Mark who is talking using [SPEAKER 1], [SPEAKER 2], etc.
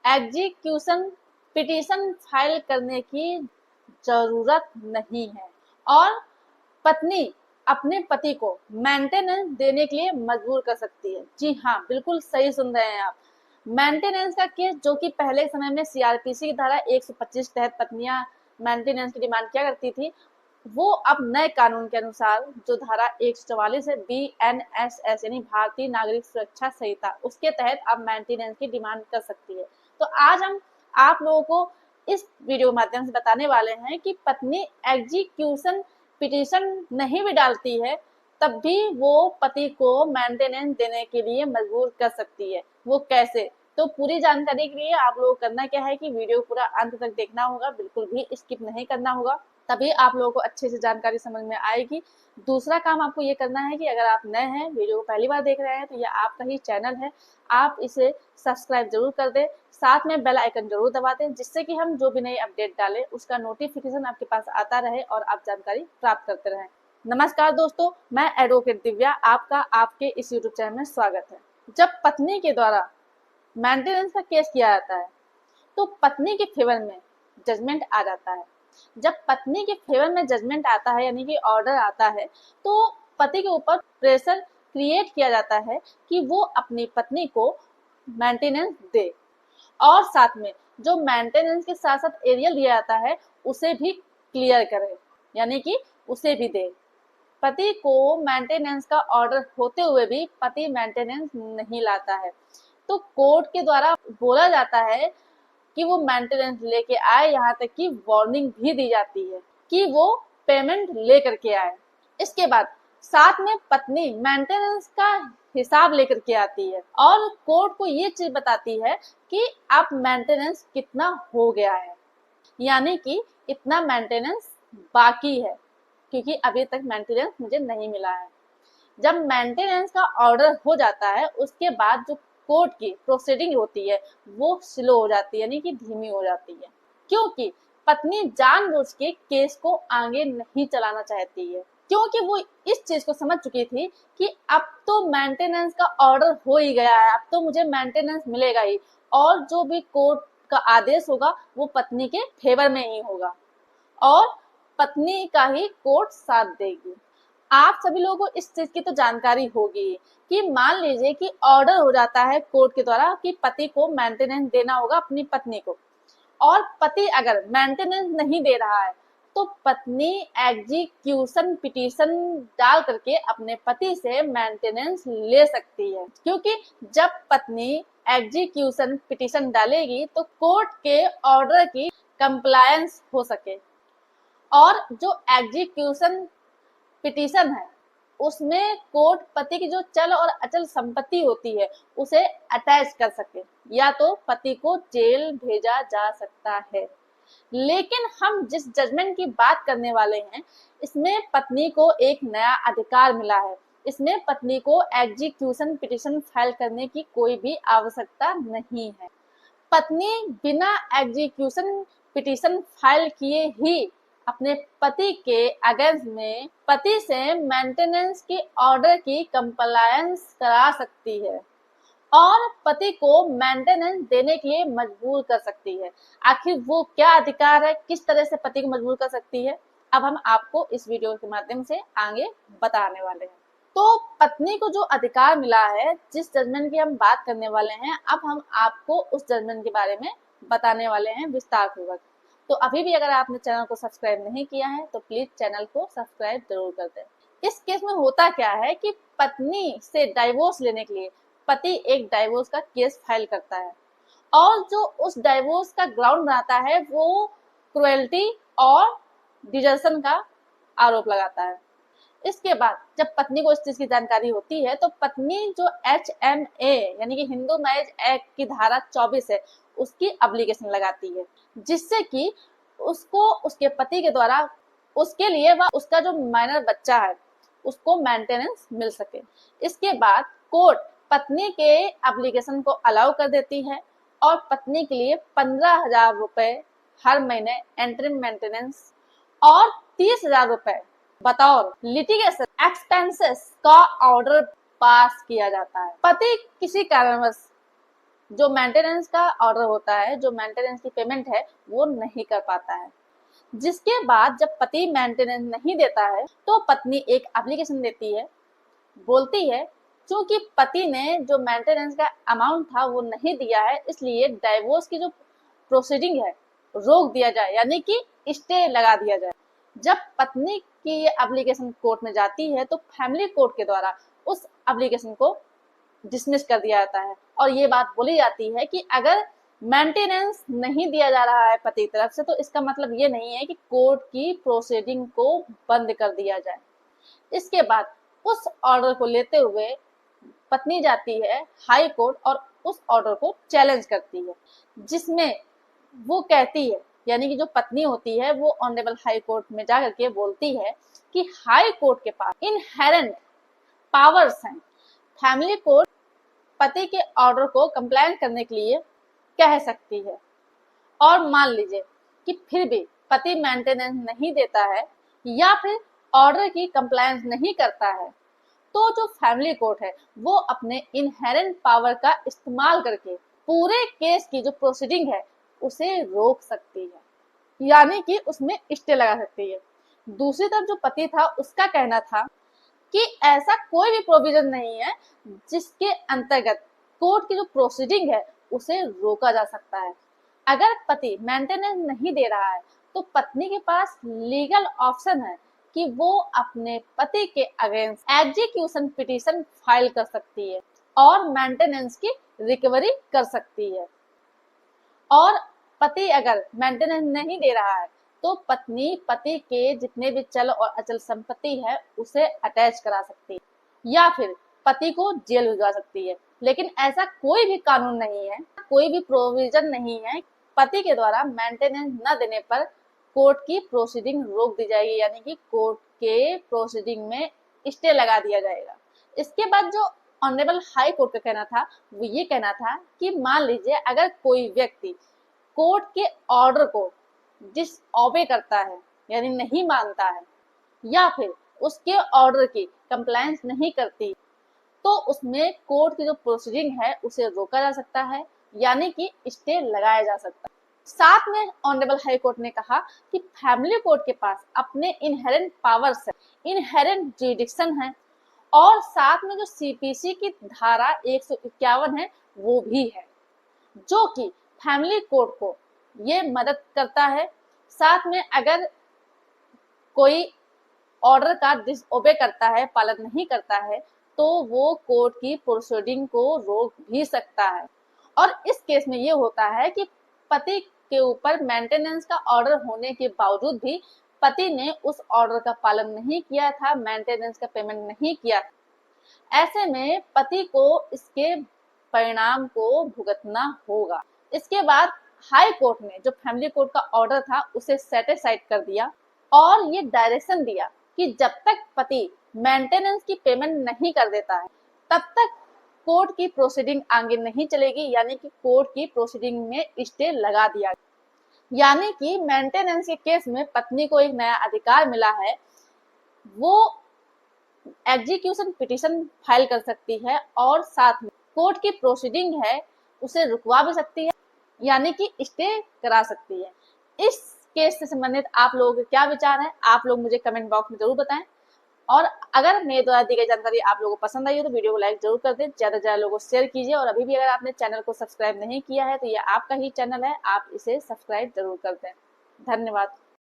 [SPEAKER 1] Execution petition file करने की जरूरत नहीं है और पत्नी अपने पति को मेंटेनेंस देने के लिए मजबूर कर सकती है। जी हाँ, बिल्कुल सही सुन रहे हैं आप। मेंटेनेंस का केस जो कि पहले समय में सीआरपीसी की धारा 125 तहत पत्नियां मेंटेनेंस की डिमांड किया करती थी, वो अब नए कानून के अनुसार जो धारा 144 है BNSS यानी भारतीय नागरिक सुरक्षा संहिता, उसके तहत अब मेंटेनेंस की डिमांड कर सकती है। तो आज हम आप लोगों को इस वीडियो के माध्यम से बताने वाले हैं कि पत्नी एग्जीक्यूशन पिटीशन नहीं भी डालती है तब भी वो पति को मेंटेनेंस देने के लिए मजबूर कर सकती है। वो कैसे? तो पूरी जानकारी के लिए आप लोगों को करना क्या है कि वीडियो पूरा अंत तक देखना होगा, बिल्कुल भी स्किप नहीं करना होगा, तभी आप लोगों को अच्छे से जानकारी समझ में आएगी। दूसरा काम आपको ये करना है कि अगर आप नए हैं, वीडियो को पहली बार देख रहे हैं, तो ये आपका ही चैनल है, आप इसे सब्सक्राइब जरूर कर दें, साथ में बेल आइकन जरूर दबा दें, जिससे कि हम जो भी नई अपडेट डालें उसका नोटिफिकेशन आपके पास आता रहे और आप जानकारी प्राप्त करते रहें। नमस्कार दोस्तों, मैं एडवोकेट दिव्या, आपका आपके इस यूट्यूब चैनल में स्वागत है। जब पत्नी के द्वारा मेंटेनेंस का केस किया जाता है तो पत्नी के फेवर में जजमेंट आ जाता है। जब पत्नी के फेवर में जजमेंट आता है यानी कि ऑर्डर आता है, तो पति के ऊपर प्रेशर क्रिएट किया जाता है कि वो अपनी पत्नी को मेंटेनेंस दे और साथ में जो मेंटेनेंस के साथ साथ एरियल दिया जाता है उसे भी क्लियर करे, यानी कि उसे भी दे। पति को मेंटेनेंस का ऑर्डर होते हुए भी पति मेंटेनेंस नहीं लाता है, तो कोर्ट के द्वारा बोला जाता है कि वो मेंटेनेंस लेके आए, यहाँ तक कि वार्निंग भी दी जाती है कि वो पेमेंट लेकर के आए। इसके बाद साथ में पत्नी मेंटेनेंस का हिसाब लेकर के आती है और कोर्ट को ये चीज बताती है कि अब मेंटेनेंस कितना हो गया है, यानी कि इतना मेंटेनेंस बाकी है, क्योंकि अभी तक मेंटेनेंस मुझे नहीं मिला है। जब मेंटेनेंस का ऑर्डर हो जाता है उसके बाद जो कोर्ट की प्रोसीडिंग होती है वो स्लो हो जाती है, यानी कि धीमी हो जाती है, क्योंकि पत्नी जानबूझ के केस को आगे नहीं चलाना चाहती है, क्योंकि वो इस चीज को समझ चुकी थी कि अब तो मेंटेनेंस का ऑर्डर हो ही गया है, अब तो मुझे मेंटेनेंस मिलेगा ही और जो भी कोर्ट का आदेश होगा वो पत्नी के फेवर में ही होगा और पत्नी का ही कोर्ट साथ देगी। आप सभी लोगों को इस चीज की तो जानकारी होगी कि मान लीजिए कि ऑर्डर हो जाता है कोर्ट के द्वारा कि पति को मेंटेनेंस देना होगा अपनी पत्नी को, और पति अगर मेंटेनेंस नहीं दे रहा है तो पत्नी एग्जीक्यूशन पिटीशन डाल करके अपने पति से मेंटेनेंस ले सकती है, क्योंकि जब पत्नी एग्जीक्यूशन पिटीशन डालेगी तो कोर्ट के ऑर्डर की कंप्लायंस हो सके और जो एग्जीक्यूशन पिटीशन है उसमें कोर्ट पति की जो चल और अचल संपत्ति होती है उसे अटैच कर सके, या तो पति को जेल भेजा जा सकता है। लेकिन हम जिस जजमेंट की बात करने वाले हैं इसमें पत्नी को एक नया अधिकार मिला है, इसमें पत्नी को एग्जीक्यूशन पिटीशन फाइल करने की कोई भी आवश्यकता नहीं है। पत्नी बिना एग्जीक्यूशन पिटीशन फाइल किए ही अपने पति के अगेंस्ट में पति से मेंटेनेंस के ऑर्डर की कंप्लायंस करा सकती है और पति को मेंटेनेंस देने के लिए मजबूर कर सकती है। आखिर वो क्या अधिकार है, किस तरह से पति को मजबूर कर सकती है, अब हम आपको इस वीडियो के माध्यम से आगे बताने वाले हैं। तो पत्नी को जो अधिकार मिला है, जिस जजमेंट की हम बात करने वाले हैं, अब हम आपको उस जजमेंट के बारे में बताने वाले हैं विस्तार पूर्वक। तो अभी भी अगर आपने चैनल को सब्सक्राइब नहीं किया है तो प्लीज चैनल को सब्सक्राइब जरूर कर दें। इस केस में होता क्या है कि पत्नी से डाइवोर्स लेने के लिए पति एक डाइवोर्स का केस फाइल करता है और जो उस डाइवोर्स का ग्राउंड बनाता है वो क्रुएल्टी और डिजर्शन का आरोप लगाता है। इसके बाद जब पत्नी को इस चीज की जानकारी होती है तो पत्नी जो HMA यानी कि हिंदू मैरिज एक्ट की धारा 24 है उसकी एप्लीकेशन लगाती है, जिससे कि उसको उसके पति के द्वारा उसके लिए व उसका जो माइनर बच्चा है उसको मेंटेनेंस मिल सके। इसके बाद कोर्ट पत्नी के एप्लीकेशन को अलाउ कर देती है और पत्नी के लिए 15,000 रुपए हर महीने एंट्रीम मेंटेनेंस और 30,000 रुपए बतौर लिटिगेशन एक्सपेंसेस का ऑर्डर पास किया जाता है। पति किसी कारणवश जो मेंटेनेंस का ऑर्डर होता है, जो मेंटेनेंस की पेमेंट है, वो नहीं कर पाता है। जिसके बाद जब पति मेंटेनेंस नहीं देता है तो पत्नी एक एप्लीकेशन देती है, बोलती है क्योंकि पति ने जो मेंटेनेंस का अमाउंट था वो नहीं दिया है, इसलिए डाइवोर्स की जो प्रोसीडिंग है रोक दिया जाए, यानी कि स्टे लगा दिया जाए। जब पत्नी की ये एप्लीकेशन कोर्ट में जाती है तो फैमिली कोर्ट के द्वारा उस एप्लीकेशन को डिसमिस कर दिया जाता है और ये बात बोली जाती है कि अगर मेंटेनेंस नहीं दिया जा रहा है पति की तरफ से तो इसका मतलब ये नहीं है कि कोर्ट की प्रोसीडिंग को बंद कर दिया जाए। इसके बाद उस ऑर्डर को लेते हुए पत्नी जाती है हाई कोर्ट और उस ऑर्डर को चैलेंज करती है, जिसमें वो कहती है, यानी कि जो पत्नी होती है वो ऑनरेबल हाई कोर्ट में जाकर के बोलती है कि हाई कोर्ट के पास इनहेरेंट पावर्स हैं। फैमिली कोर्ट पति के ऑर्डर को कंप्लाइन करने के लिए कह सकती है। और मान लीजिए कि फिर भी पति मेंटेनेंस नहीं देता है या फिर ऑर्डर की कंप्लायंस नहीं करता है तो जो फैमिली कोर्ट है वो अपने इनहेरेंट पावर का इस्तेमाल करके पूरे केस की जो प्रोसीडिंग है उसे रोक सकती है, यानी कि उसमें स्टे लगा सकती है। दूसरी तरफ जो पति था उसका कहना था कि ऐसा कोई भी प्रोविजन नहीं है जिसके अंतर्गत कोर्ट की जो प्रोसीडिंग है उसे रोका जा सकता है। अगर पति मेंटेनेंस नहीं दे रहा है तो पत्नी के पास लीगल ऑप्शन है कि वो अपने पति के अगेंस्ट एग्जीक्यूशन पिटीशन फाइल कर सकती है और मेंटेनेंस की रिकवरी कर सकती है। और पति अगर मेंटेनेंस नहीं दे रहा है तो पत्नी पति के जितने भी चल और अचल संपत्ति है उसे अटैच करा सकती है या फिर पति को जेल भिजवा सकती है। लेकिन ऐसा कोई भी कानून नहीं है, कोई भी प्रोविजन नहीं है पति के द्वारा मेंटेनेंस न देने पर कोर्ट की प्रोसीडिंग रोक दी जाएगी, यानी कि कोर्ट के प्रोसीडिंग में स्टे लगा दिया जाएगा। इसके बाद जो ऑनरेबल हाई कोर्ट का कहना था वो ये कहना था कि मान लीजिए अगर कोई व्यक्ति कोर्ट के ऑर्डर को डिसओबे करता है, यानी नहीं मानता है या फिर उसके ऑर्डर की कंप्लायंस नहीं करती तो उसमें कोर्ट की जो प्रोसीडिंग है उसे रोका जा सकता है, यानी कि स्टे लगाया जा सकता है। साथ में ऑनरेबल हाई कोर्ट ने कहा कि फैमिली कोर्ट के पास अपने इनहेरेंट पावर्स है, इनहेरेंट जुरिडिक्शन है और साथ में जो सीपीसी की धारा 151 है वो भी है, जो कि फैमिली कोर्ट को ये मदद करता है। साथ में अगर कोई ऑर्डर का डिसओबे करता है, पालन नहीं करता है तो वो कोर्ट की प्रोसीडिंग को रोक भी सकता है। और इस केस में ये होता है कि पति के ऊपर मेंटेनेंस का ऑर्डर होने के बावजूद भी पति ने उस ऑर्डर का पालन नहीं किया था, मेंटेनेंस का पेमेंट नहीं किया था। ऐसे में पति को इसके परिणाम को भुगतना होगा। इसके बाद हाई कोर्ट ने जो फैमिली कोर्ट का ऑर्डर था उसे सेट असाइड कर दिया और ये डायरेक्शन दिया कि जब तक पति मेंटेनेंस की पेमेंट नहीं कर देता है तब तक कोर्ट की प्रोसीडिंग आगे नहीं चलेगी, यानी कि कोर्ट की प्रोसीडिंग में स्टे लगा दिया। यानी कि मेंटेनेंस के केस में पत्नी को एक नया अधिकार मिला है, वो एग्जीक्यूशन पिटीशन फाइल कर सकती है और साथ में कोर्ट की प्रोसीडिंग है उसे रुकवा भी सकती है, यानी कि स्टे करा सकती है। इस केस से संबंधित आप लोगों के क्या विचार हैं, आप लोग मुझे कमेंट बॉक्स में जरूर बताएं। और अगर मेरे द्वारा दी गई जानकारी आप लोगों को पसंद आई हो तो वीडियो को लाइक जरूर कर दें, ज्यादा से ज्यादा लोगों को शेयर कीजिए और अभी भी अगर आपने चैनल को सब्सक्राइब नहीं किया है तो ये आपका ही चैनल है, आप इसे सब्सक्राइब जरूर कर दें। धन्यवाद।